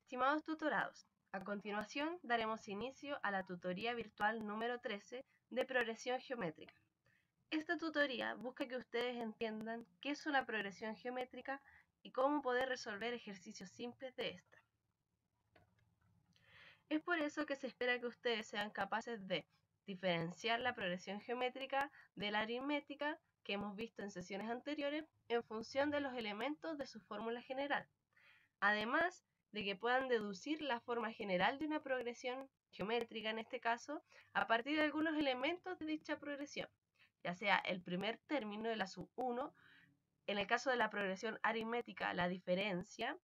Estimados tutorados, a continuación daremos inicio a la tutoría virtual número 13 de progresión geométrica. Esta tutoría busca que ustedes entiendan qué es una progresión geométrica y cómo poder resolver ejercicios simples de esta. Es por eso que se espera que ustedes sean capaces de diferenciar la progresión geométrica de la aritmética que hemos visto en sesiones anteriores en función de los elementos de su fórmula general. Además de que puedan deducir la forma general de una progresión geométrica en este caso, a partir de algunos elementos de dicha progresión, ya sea el primer término de la sub 1, en el caso de la progresión aritmética, la diferencia,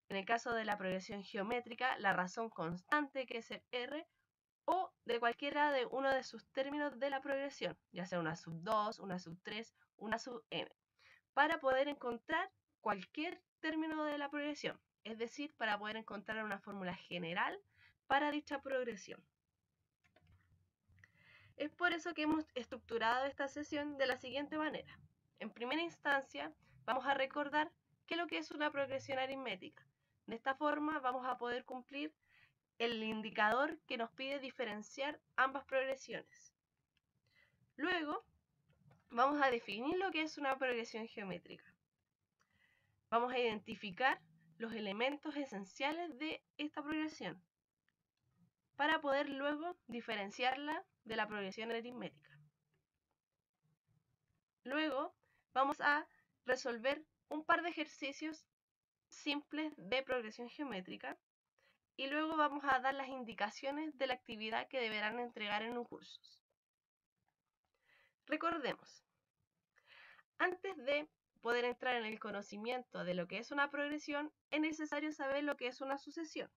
en el caso de la progresión geométrica, la razón constante que es el R, o de cualquiera de uno de sus términos de la progresión, ya sea una sub 2, una sub 3, una sub n, para poder encontrar cualquier término de la progresión, es decir, para poder encontrar una fórmula general para dicha progresión. Es por eso que hemos estructurado esta sesión de la siguiente manera. En primera instancia, vamos a recordar qué es lo que es una progresión aritmética. De esta forma vamos a poder cumplir el indicador que nos pide diferenciar ambas progresiones. Luego, vamos a definir lo que es una progresión geométrica. Vamos a identificar los elementos esenciales de esta progresión para poder luego diferenciarla de la progresión aritmética. Luego vamos a resolver un par de ejercicios simples de progresión geométrica y luego vamos a dar las indicaciones de la actividad que deberán entregar en un curso. Recordemos, antes de poder entrar en el conocimiento de lo que es una progresión, es necesario saber lo que es una sucesión.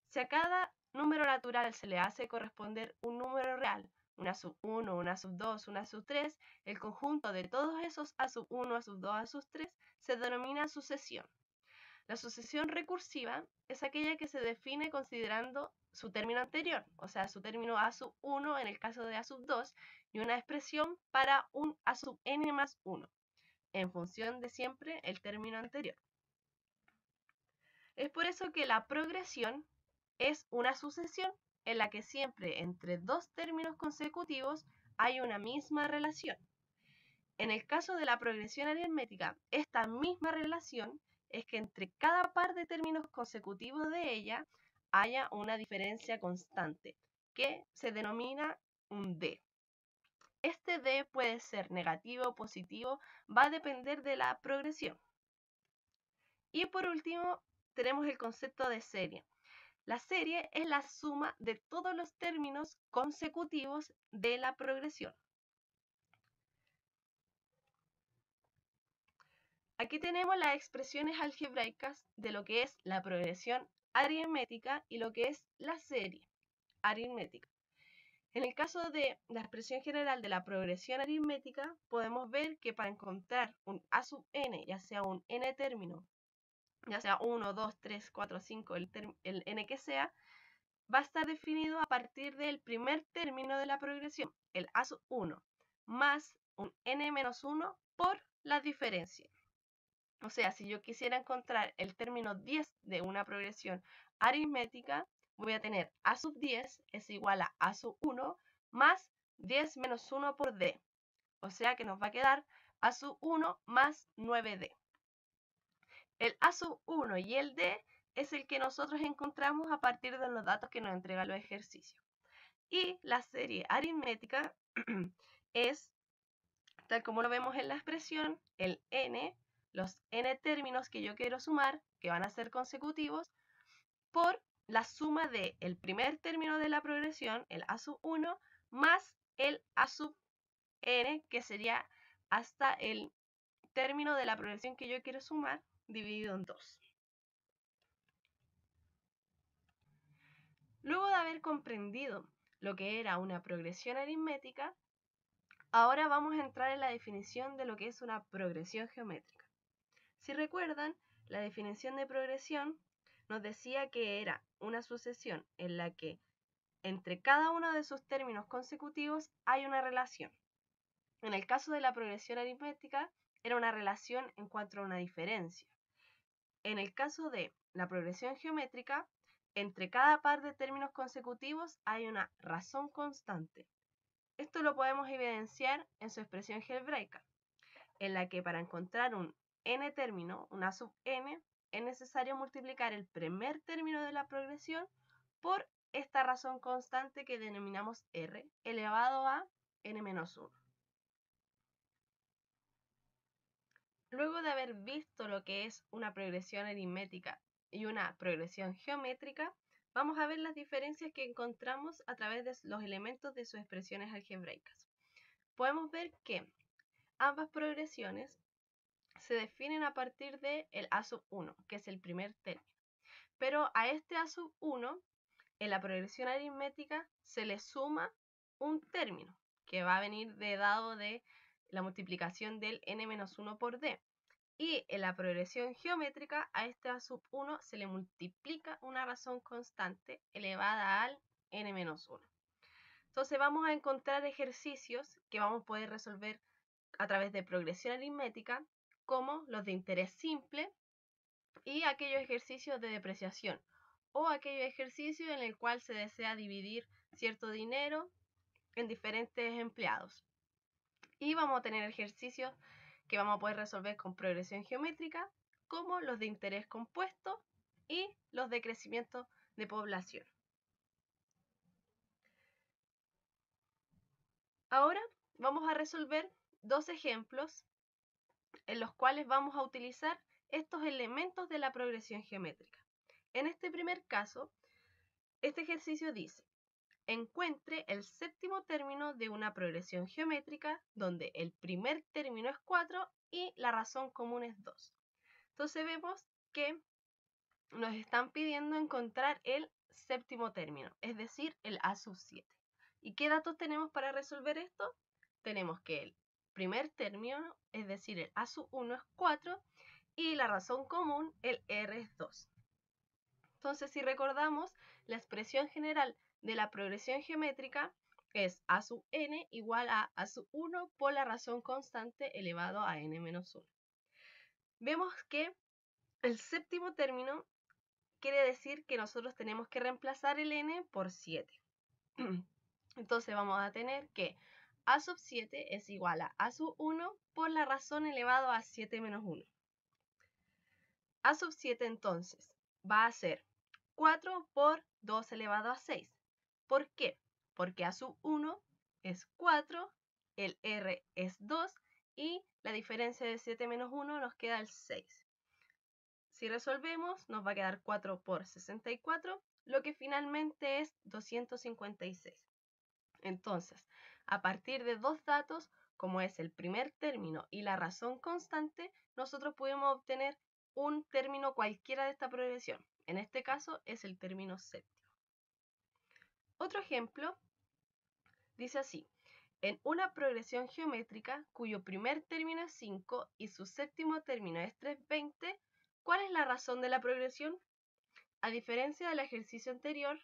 Si a cada número natural se le hace corresponder un número real, una sub 1, una sub 2, una sub 3, el conjunto de todos esos a sub 1, a sub 2, a sub 3 se denomina sucesión. La sucesión recursiva es aquella que se define considerando su término anterior, o sea, su término a sub 1 en el caso de a sub 2 y una expresión para un a sub n más 1, en función de siempre el término anterior. Es por eso que la progresión es una sucesión en la que siempre entre dos términos consecutivos hay una misma relación. En el caso de la progresión aritmética, esta misma relación es que entre cada par de términos consecutivos de ella haya una diferencia constante, que se denomina un D. Este D puede ser negativo o positivo, va a depender de la progresión. Y por último, tenemos el concepto de serie. La serie es la suma de todos los términos consecutivos de la progresión. Aquí tenemos las expresiones algebraicas de lo que es la progresión aritmética y lo que es la serie aritmética. En el caso de la expresión general de la progresión aritmética, podemos ver que para encontrar un a sub n, ya sea un n término, ya sea 1, 2, 3, 4, 5, el n que sea, va a estar definido a partir del primer término de la progresión, el a sub 1, más un n menos 1 por la diferencia. O sea, si yo quisiera encontrar el término 10 de una progresión aritmética, voy a tener a sub 10 es igual a sub 1 más 10 menos 1 por d. O sea que nos va a quedar a sub 1 más 9d. El a sub 1 y el d es el que nosotros encontramos a partir de los datos que nos entregan los ejercicios. Y la serie aritmética es, tal como lo vemos en la expresión, el n, los n términos que yo quiero sumar, que van a ser consecutivos, por la suma del primer término de la progresión, el a sub 1, más el a sub n, que sería hasta el término de la progresión que yo quiero sumar, dividido en 2. Luego de haber comprendido lo que era una progresión aritmética, ahora vamos a entrar en la definición de lo que es una progresión geométrica. Si recuerdan, la definición de progresión nos decía que era una sucesión en la que entre cada uno de sus términos consecutivos hay una relación. En el caso de la progresión aritmética, era una relación en cuanto a una diferencia. en el caso de la progresión geométrica, entre cada par de términos consecutivos hay una razón constante. Esto lo podemos evidenciar en su expresión algebraica, en la que para encontrar un n término, una sub n, es necesario multiplicar el primer término de la progresión por esta razón constante que denominamos r elevado a n-1. Luego de haber visto lo que es una progresión aritmética y una progresión geométrica, vamos a ver las diferencias que encontramos a través de los elementos de sus expresiones algebraicas. Podemos ver que ambas progresiones se definen a partir del a sub 1, que es el primer término. Pero a este a sub 1, en la progresión aritmética, se le suma un término, que va a venir dado de la multiplicación del n-1 por d. Y en la progresión geométrica, a este a sub 1 se le multiplica una razón constante elevada al n-1. Entonces vamos a encontrar ejercicios que vamos a poder resolver a través de progresión aritmética, como los de interés simple y aquellos ejercicios de depreciación, o aquellos ejercicios en el cual se desea dividir cierto dinero en diferentes empleados. Y vamos a tener ejercicios que vamos a poder resolver con progresión geométrica, como los de interés compuesto y los de crecimiento de población. Ahora vamos a resolver dos ejemplos en los cuales vamos a utilizar estos elementos de la progresión geométrica. En este primer caso, este ejercicio dice: encuentre el séptimo término de una progresión geométrica donde el primer término es 4 y la razón común es 2. Entonces vemos que nos están pidiendo encontrar el séptimo término, es decir, el a sub 7. ¿Y qué datos tenemos para resolver esto? Tenemos que el primer término, es decir, el a sub 1 es 4 y la razón común, el r, es 2. Entonces, si recordamos, la expresión general de la progresión geométrica es a sub n igual a sub 1 por la razón constante elevado a n-1. Vemos que el séptimo término quiere decir que nosotros tenemos que reemplazar el n por 7. Entonces vamos a tener que a sub 7 es igual a sub 1 por la razón elevado a 7 menos 1. A sub 7 entonces va a ser 4 por 2 elevado a 6. ¿Por qué? Porque a sub 1 es 4, el r es 2 y la diferencia de 7 menos 1 nos queda el 6. Si resolvemos, nos va a quedar 4 por 64, lo que finalmente es 256. Entonces, a partir de dos datos, como es el primer término y la razón constante, nosotros podemos obtener un término cualquiera de esta progresión. En este caso es el término séptimo. Otro ejemplo dice así: en una progresión geométrica cuyo primer término es 5 y su séptimo término es 320, ¿cuál es la razón de la progresión? A diferencia del ejercicio anterior,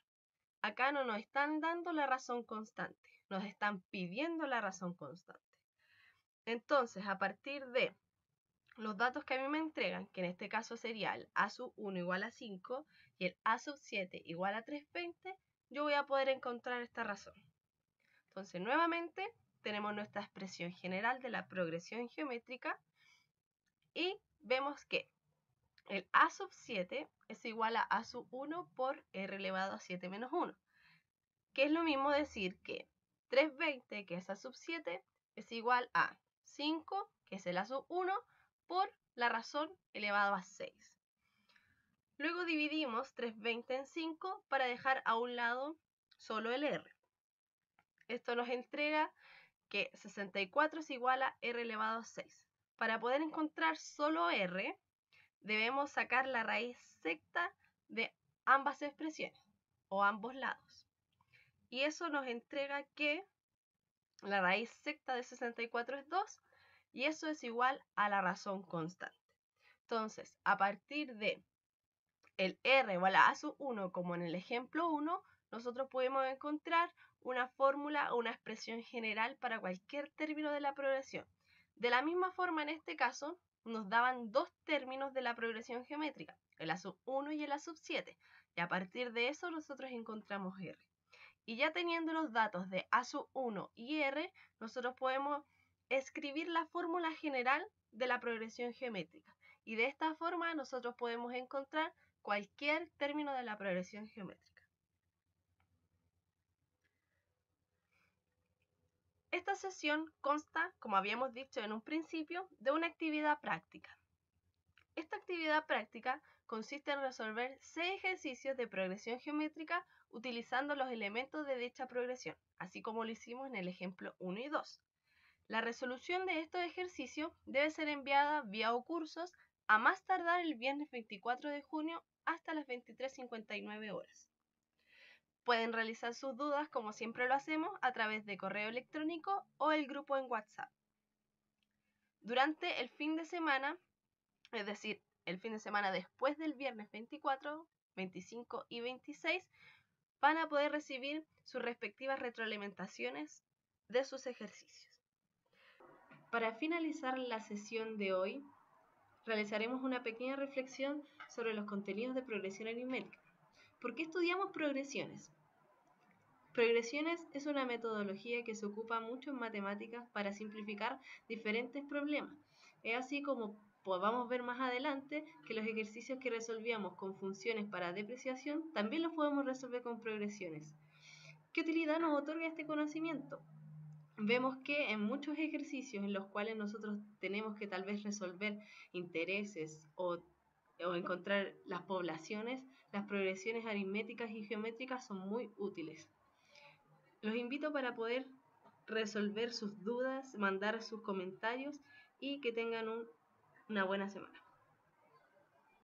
acá no nos están dando la razón constante, nos están pidiendo la razón constante. Entonces, a partir de los datos que a mí me entregan, que en este caso sería el a sub 1 igual a 5 y el a sub 7 igual a 320, yo voy a poder encontrar esta razón. Entonces, nuevamente, tenemos nuestra expresión general de la progresión geométrica y vemos que el a sub 7 es igual a sub 1 por r elevado a 7 menos 1, que es lo mismo decir que 320, que es a sub 7, es igual a 5, que es el a sub 1, por la razón elevado a 6. Luego dividimos 320 en 5 para dejar a un lado solo el r. Esto nos entrega que 64 es igual a r elevado a 6. Para poder encontrar solo r, debemos sacar la raíz secta de ambas expresiones, o ambos lados. Y eso nos entrega que la raíz secta de 64 es 2, y eso es igual a la razón constante. Entonces, a partir de el r igual a sub 1, como en el ejemplo 1, nosotros podemos encontrar una fórmula o una expresión general para cualquier término de la progresión. De la misma forma, en este caso, nos daban dos términos de la progresión geométrica, el A sub 1 y el A sub 7, y a partir de eso nosotros encontramos R. Y ya teniendo los datos de A sub 1 y R, nosotros podemos escribir la fórmula general de la progresión geométrica. Y de esta forma nosotros podemos encontrar cualquier término de la progresión geométrica. Esta sesión consta, como habíamos dicho en un principio, de una actividad práctica. Esta actividad práctica consiste en resolver 6 ejercicios de progresión geométrica utilizando los elementos de dicha progresión, así como lo hicimos en el ejemplo 1 y 2. La resolución de estos ejercicios debe ser enviada vía cursos a más tardar el viernes 24 de junio hasta las 23:59 horas. Pueden realizar sus dudas, como siempre lo hacemos, a través de correo electrónico o el grupo en WhatsApp. Durante el fin de semana, es decir, el fin de semana después del viernes 24, 25 y 26, van a poder recibir sus respectivas retroalimentaciones de sus ejercicios. Para finalizar la sesión de hoy, realizaremos una pequeña reflexión sobre los contenidos de progresión aritmética. ¿Por qué estudiamos progresiones? Progresiones es una metodología que se ocupa mucho en matemáticas para simplificar diferentes problemas. Es así como podamos ver más adelante que los ejercicios que resolvíamos con funciones para depreciación también los podemos resolver con progresiones. ¿Qué utilidad nos otorga este conocimiento? Vemos que en muchos ejercicios en los cuales nosotros tenemos que tal vez resolver intereses o encontrar las poblaciones, las progresiones aritméticas y geométricas son muy útiles. Los invito para poder resolver sus dudas, mandar sus comentarios y que tengan una buena semana.